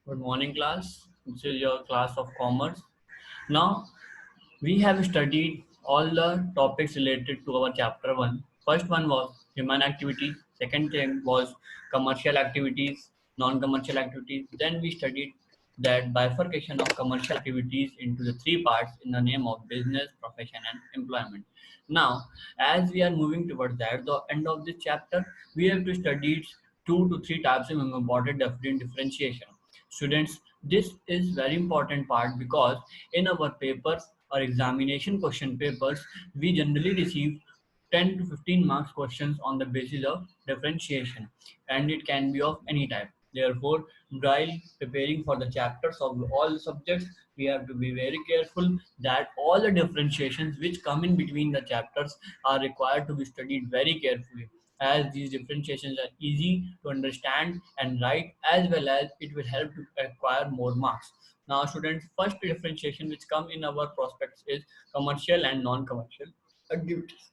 Good morning, class. This is your class of commerce. Now, we have studied all the topics related to our chapter 1. First one was human activities, second thing was commercial activities, non-commercial activities. Then we studied that bifurcation of commercial activities into the three parts in the name of business, profession and employment. Now, as we are moving towards that, the end of this chapter, we have to study two to three types of important differentiation. Students, this is very important part because in our papers or examination question papers, we generally receive 10 to 15 marks questions on the basis of differentiation, and it can be of any type. Therefore, while preparing for the chapters of all the subjects, we have to be very careful that all the differentiations which come in between the chapters are required to be studied very carefully, as these differentiations are easy to understand and write, as well as it will help to acquire more marks. Now, students, first differentiation which come in our prospects is commercial and non-commercial activities.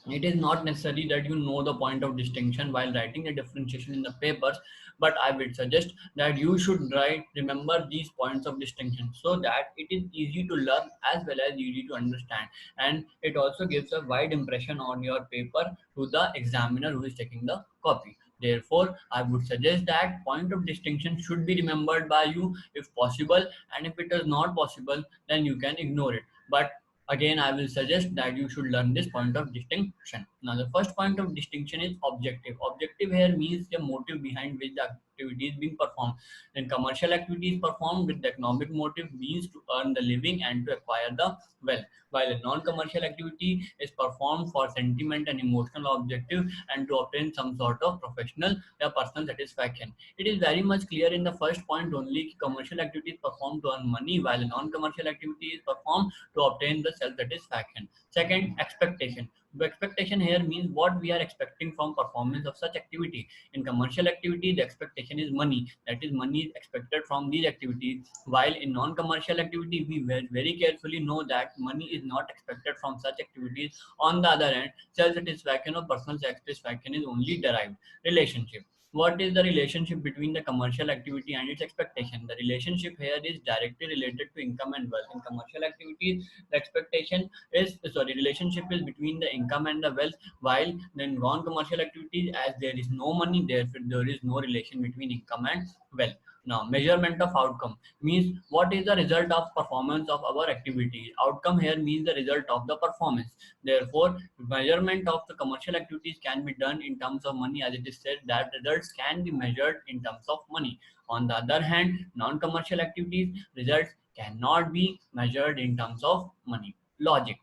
It is not necessary that you know the point of distinction while writing the differentiation in the papers, but I would suggest that you should remember these points of distinction so that it is easy to learn as well as easy to understand, and it also gives a wide impression on your paper to the examiner who is taking the copy. Therefore, I would suggest that point of distinction should be remembered by you if possible, and if it is not possible, then you can ignore it. But again, I will suggest that you should learn this point of distinction. Now, the first point of distinction is objective. Objective here means the motive behind which the activity is being performed. Then commercial activity is performed with the economic motive means to earn the living and to acquire the wealth, while a non-commercial activity is performed for sentiment and emotional objective and to obtain some sort of professional or personal satisfaction. It is very much clear in the first point only, commercial activity is performed to earn money, while a non-commercial activity is performed to obtain the self-satisfaction. Second, expectation. The expectation here means what we are expecting from performance of such activity. In commercial activity, the expectation is money. That is, money is expected from these activities. While in non-commercial activity, we very carefully know that money is not expected from such activities. On the other hand, self-satisfaction or personal satisfaction is only derived. Relationship. What is the relationship between the commercial activity and its expectation? The relationship here is directly related to income and wealth. In commercial activities, the expectation is relationship is between the income and the wealth, while in non-commercial activities, as there is no money, therefore there is no relation between income and wealth. Now, measurement of outcome means what is the result of performance of our activity. Outcome here means the result of the performance. Therefore, measurement of the commercial activities can be done in terms of money, as it is said that results can be measured in terms of money. On the other hand, non-commercial activities results cannot be measured in terms of money. Logic.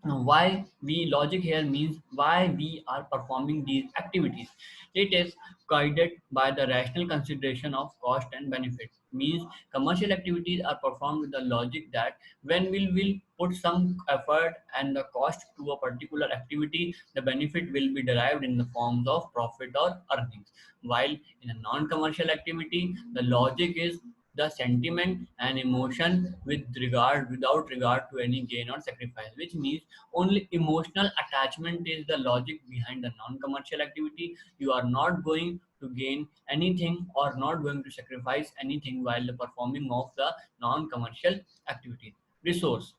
Now, why we logic here means why we are performing these activities. It is guided by the rational consideration of cost and benefit. Means commercial activities are performed with the logic that when we will put some effort and the cost to a particular activity, the benefit will be derived in the forms of profit or earnings. While in a non-commercial activity, the logic is the sentiment and emotion without regard to any gain or sacrifice, which means only emotional attachment is the logic behind the non-commercial activity. You are not going to gain anything or not going to sacrifice anything while the performing of the non-commercial activity. Resources.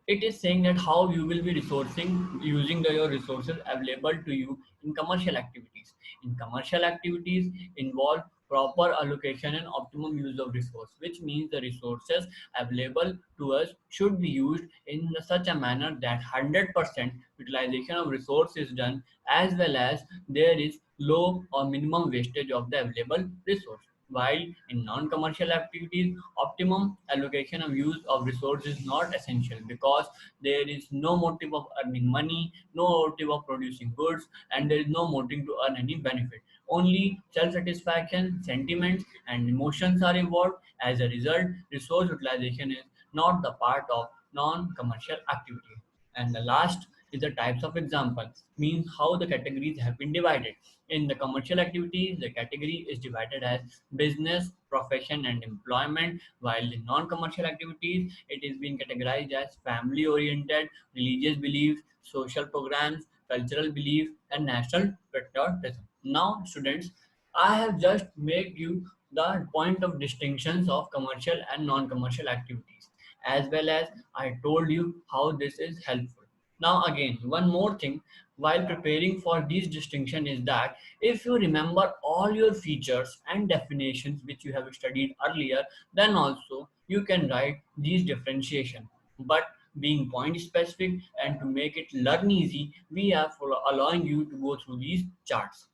It is saying that how you will be resourcing using your resources available to you in commercial activities. In commercial activities involve proper allocation and optimum use of resource, which means the resources available to us should be used in such a manner that 100% utilization of resource is done, as well as there is low or minimum wastage of the available resource. While in non-commercial activities, optimum allocation of use of resources is not essential because there is no motive of earning money, no motive of producing goods, and there is no motive to earn any benefit. Only self-satisfaction, sentiments, and emotions are involved. As a result, resource utilization is not the part of non-commercial activity. And the last is the types of example, means how the categories have been divided. In the commercial activities, the category is divided as business, profession, and employment, while in non-commercial activities, it is being categorized as family-oriented, religious beliefs, social programs, cultural beliefs, and national patriotism. Now, students, I have just made you the point of distinctions of commercial and non-commercial activities, as well as I told you how this is helpful. Now again, one more thing while preparing for these distinction is that if you remember all your features and definitions which you have studied earlier, then also you can write these differentiation. But being point specific and to make it learn easy, we are allowing you to go through these charts.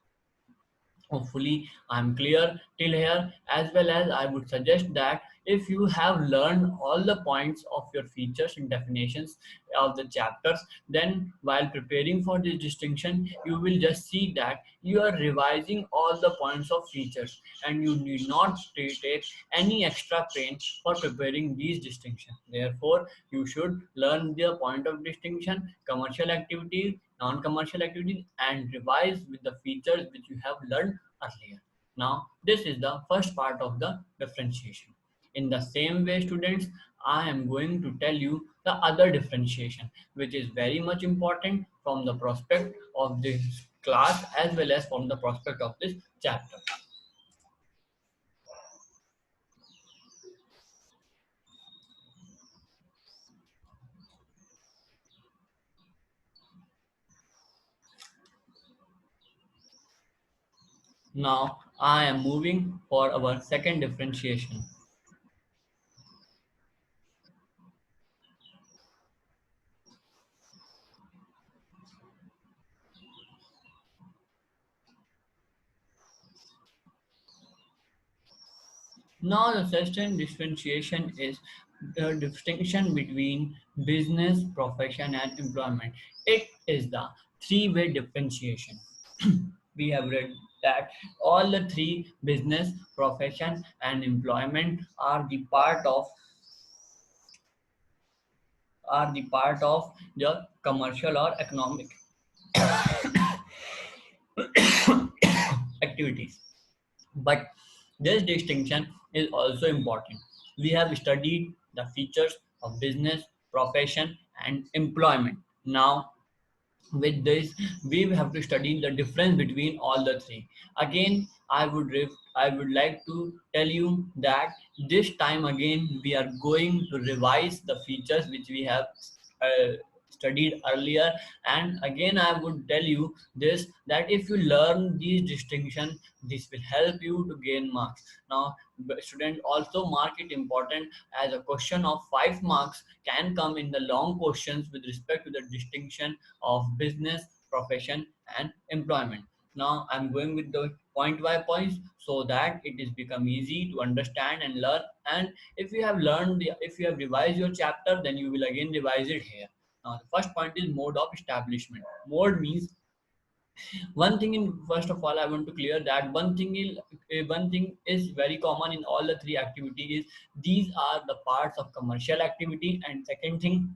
Hopefully, I'm clear till here, as well as I would suggest that if you have learned all the points of your features and definitions of the chapters, then while preparing for this distinction, you will just see that you are revising all the points of features and you need not take any extra pain for preparing these distinctions. Therefore, you should learn the point of distinction, commercial activities, non-commercial activities, and revise with the features which you have learned earlier. Now, this is the first part of the differentiation. In the same way, students, I am going to tell you the other differentiation, which is very much important from the prospect of this class as well as from the prospect of this chapter. Now, I am moving for our second differentiation. Now, the second differentiation is the distinction between business, profession, and employment. It is the three-way differentiation. We have read that all the three business, profession, and employment are the part of the commercial or economic activities. But this distinction is also important. We have studied the features of business, profession, and employment. Now, with this, we have to study the difference between all the three. Again, I would like to tell you that this time again we are going to revise the features which we have uh, studied earlier, and again I would tell you this, that if you learn these distinctions, this will help you to gain marks. Now, student, also mark it important, as a question of 5 marks can come in the long questions with respect to the distinction of business, profession, and employment. Now I'm going with the point by points so that it is become easy to understand and learn. And if you have revised your chapter, then you will again revise it here. Now the first point is mode of establishment. Mode means one thing in first of all I want to clear that one thing is very common in all the three activities is these are the parts of commercial activity, and second thing,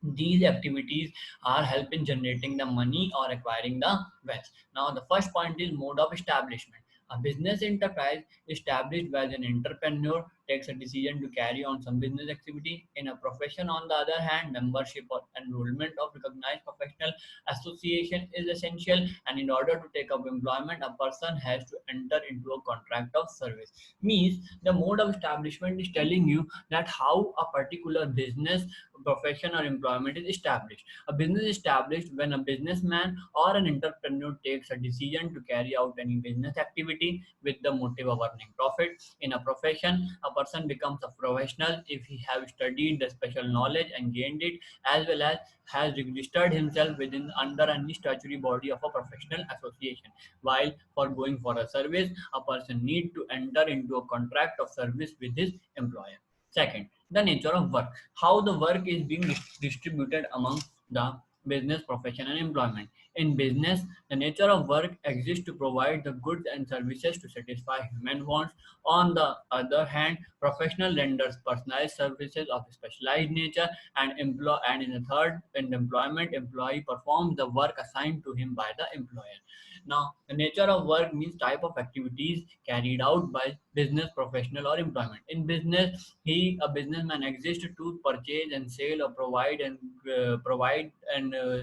these activities are help in generating the money or acquiring the wealth. Now, the first point is mode of establishment. A business enterprise established by an entrepreneur takes a decision to carry on some business activity. In a profession, on the other hand, membership or enrollment of recognized professional association is essential, and in order to take up employment, a person has to enter into a contract of service. Means the mode of establishment is telling you that how a particular business, profession, or employment is established. A business is established when a businessman or an entrepreneur takes a decision to carry out any business activity with the motive of earning profit. In a profession, a person becomes a professional if he have studied the special knowledge and gained it, as well as has registered himself within under any statutory body of a professional association. While for going for a service, a person need to enter into a contract of service with his employer. Second, the nature of work, how the work is being distributed among the business, profession, and employment. In business, the nature of work exists to provide the goods and services to satisfy human wants. On the other hand, professional renders personalized services of specialized nature, and in the third, in employment, employee performs the work assigned to him by the employer. Now, the nature of work means type of activities carried out by business professional or employment. In business, a businessman exists to purchase and sell or provide and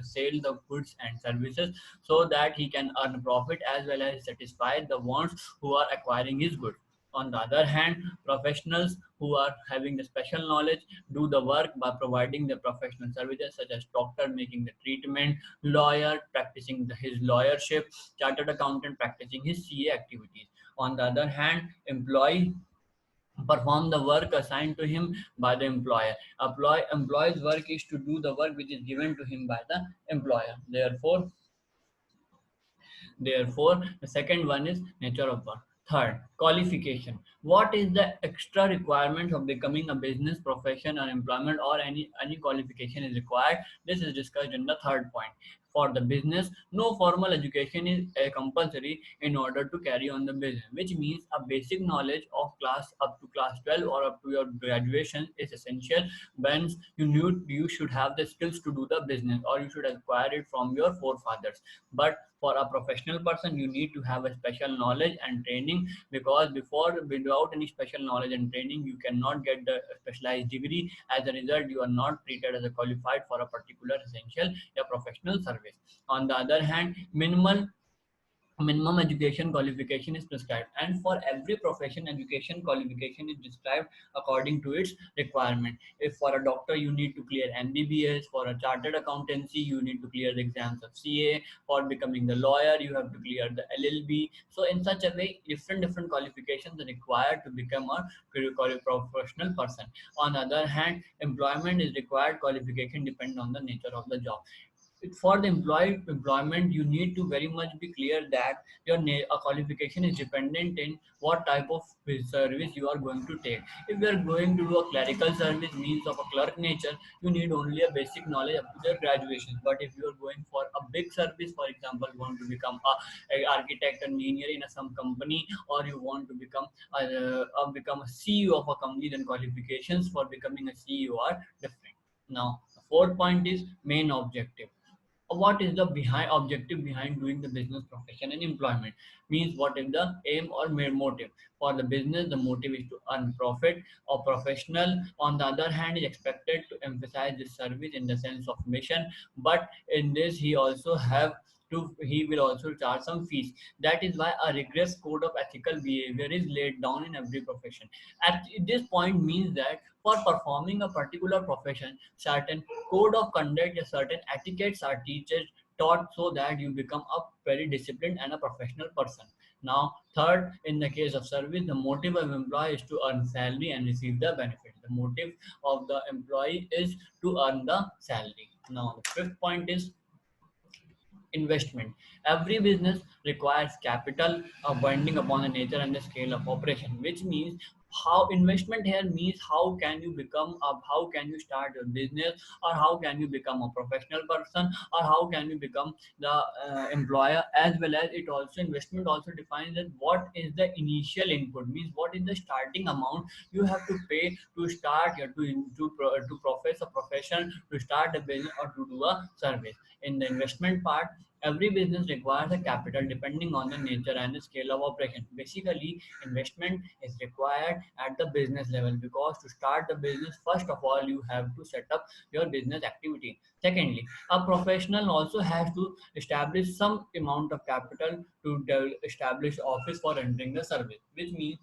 sell the goods and services so that he can earn profit as well as satisfy the wants who are acquiring his goods. On the other hand, professionals who are having the special knowledge do the work by providing the professional services such as doctor making the treatment, lawyer practicing his lawyership, chartered accountant practicing his CA activities. On the other hand, employee perform the work assigned to him by the employer. Employee's work is to do the work which is given to him by the employer. Therefore, the second one is nature of work. Third, qualification. What is the extra requirement of becoming a business profession or employment or any qualification is required? This is discussed in the third point. For the business, no formal education is compulsory in order to carry on the business, which means a basic knowledge of class up to class 12 or up to your graduation is essential. When you should have the skills to do the business or you should acquire it from your forefathers. But for a professional person, you need to have a special knowledge and training, because without any special knowledge and training you cannot get the specialized degree. As a result, you are not treated as a qualified for a particular essential professional service. On the other hand, minimum education qualification is prescribed, and for every profession education qualification is described according to its requirement. If for a doctor you need to clear MBBS, for a chartered accountancy you need to clear the exams of CA, for becoming the lawyer you have to clear the LLB. So in such a way, different qualifications are required to become a professional person. On the other hand, employment is required qualification depend on the nature of the job. For the employment, you need to very much be clear that your qualification is dependent in what type of service you are going to take. If you are going to do a clerical service means of a clerk nature, you need only a basic knowledge up to your graduation. But if you are going for a big service, for example, you want to become a architect engineer in some company, or you want to become a CEO of a company, then qualifications for becoming a CEO are different. Now, the fourth point is main objective. What is the behind objective behind doing the business profession and employment? Means what is the aim or main motive? For the business, the motive is to earn profit. Or professional, on the other hand, is expected to emphasize this service in the sense of mission, but in this he will also charge some fees. That is why a rigorous code of ethical behavior is laid down in every profession. At this point means that for performing a particular profession, certain code of conduct, a certain etiquettes are teachers taught so that you become a very disciplined and a professional person. Now, third, in the case of service, the motive of employee is to earn salary and receive the benefit. The motive of the employee is to earn the salary. Now, the fifth point is investment. Every business requires capital, depending upon the nature and the scale of operation, which means how investment here means how can you start your business, or how can you become a professional person, or how can you become the employer. As well as it also investment also defines that what is the initial input, means what is the starting amount you have to pay to start your to profess a profession, to start a business, or to do a service. In the investment part, every business requires a capital depending on the nature and the scale of operation. Basically, investment is required at the business level, because to start the business, first of all, you have to set up your business activity. Secondly, a professional also has to establish some amount of capital to establish office for entering the service, which means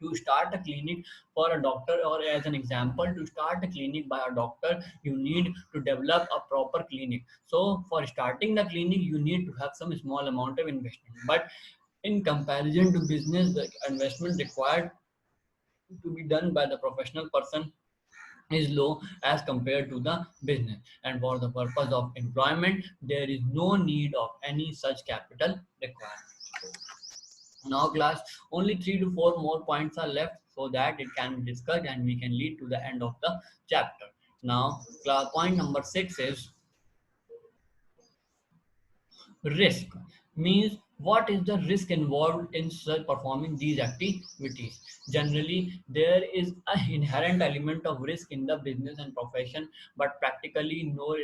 to start a clinic for a doctor, or as an example, to start a clinic by a doctor, you need to develop a proper clinic. So for starting the clinic, you need to have some small amount of investment, but in comparison to business, the investment required to be done by the professional person is low as compared to the business. And for the purpose of employment, there is no need of any such capital requirement. Now, class, only 3 to 4 more points are left so that it can be discussed and we can lead to the end of the chapter. Now, class, point number 6 is risk. Means What is the risk involved in performing these activities? Generally, there is an inherent element of risk in the business and profession, but practically no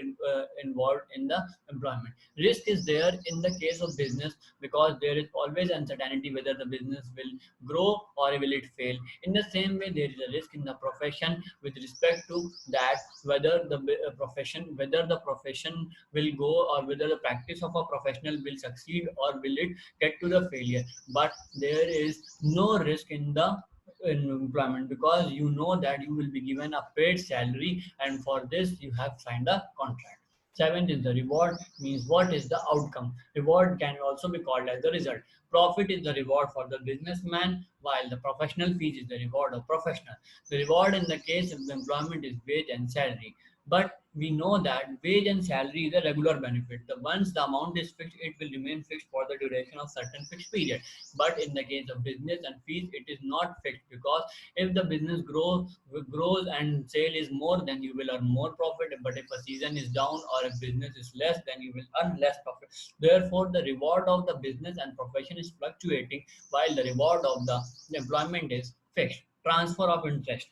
involved in the employment. Risk is there in the case of business because there is always uncertainty whether the business will grow or will it fail. In the same way, there is a risk in the profession with respect to that whether the profession will go or whether the practice of a professional will succeed or will it get to the failure. But there is no risk in employment because you know that you will be given a paid salary, and for this you have signed a contract. Seventh is the reward, means what is the outcome. Reward can also be called as the result. Profit is the reward for the businessman, while the professional fees is the reward of professional. The reward in the case of the employment is wage and salary. But we know that wage and salary is a regular benefit. The once the amount is fixed, it will remain fixed for the duration of certain fixed period. But in the case of business and fees, it is not fixed because if the business grows and sale is more, then you will earn more profit. But if a season is down or if business is less, then you will earn less profit. Therefore, the reward of the business and profession is fluctuating, while the reward of the employment is fixed. Transfer of interest.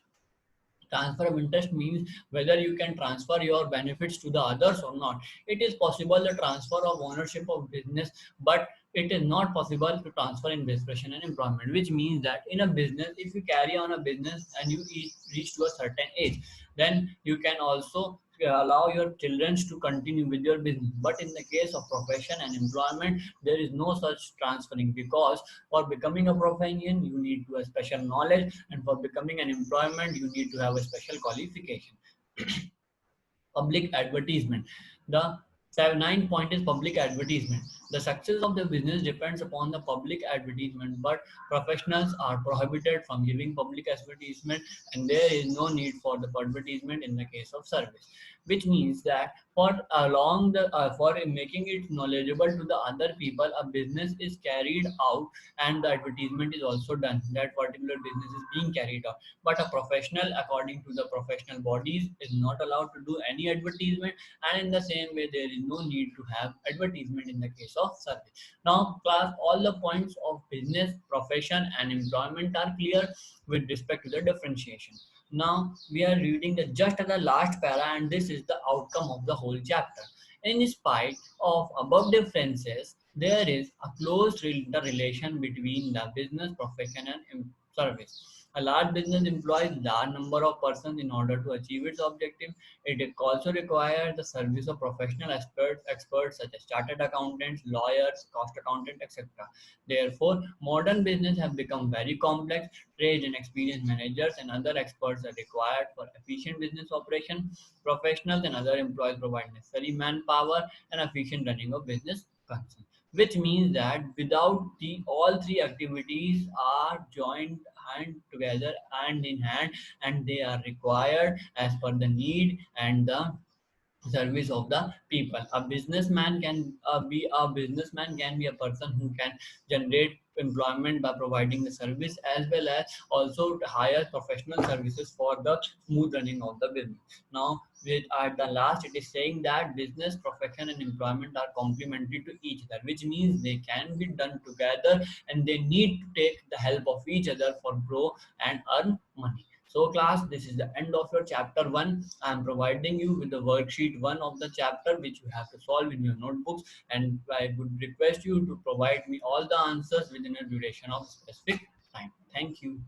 Transfer of interest means whether you can transfer your benefits to the others or not. It is possible the transfer of ownership of business, but it is not possible to transfer in profession and employment, which means that in a business, if you carry on a business and you reach to a certain age, then you can also allow your children to continue with your business. But in the case of profession and employment, there is no such transferring because for becoming a profession, you need to have special knowledge, and for becoming an employment, you need to have a special qualification. Public advertisement. The ninth point is public advertisement. The success of the business depends upon the public advertisement, but professionals are prohibited from giving public advertisement, and there is no need for the advertisement in the case of service. Which means that for making it knowledgeable to the other people, a business is carried out and the advertisement is also done. That particular business is being carried out, but a professional according to the professional bodies is not allowed to do any advertisement, and in the same way there is no need to have advertisement in the case of service. Now class, all the points of business, profession and employment are clear with respect to the differentiation. Now we are reading the just at the last para, and this is the outcome of the whole chapter. In spite of above differences, there is a close interrelation between the business, profession and service. A large business employs large number of persons in order to achieve its objective. It also requires the service of professional experts such as chartered accountants, lawyers, cost accountants, etc. Therefore, modern business have become very complex. Trained and experienced managers and other experts are required for efficient business operation. Professionals and other employees provide necessary manpower and efficient running of business concerns, which means that without the all three activities are joined hand together hand in hand, and they are required as per the need and the service of the people. A businessman can be a person who can generate employment by providing the service as well as also to hire professional services for the smooth running of the business. Now with at the last, it is saying that business, profession and employment are complementary to each other, which means they can be done together and they need to take the help of each other for grow and earn money. So class, this is the end of your chapter 1. I am providing you with the worksheet 1 of the chapter which you have to solve in your notebooks, and I would request you to provide me all the answers within a duration of specific time. Thank you.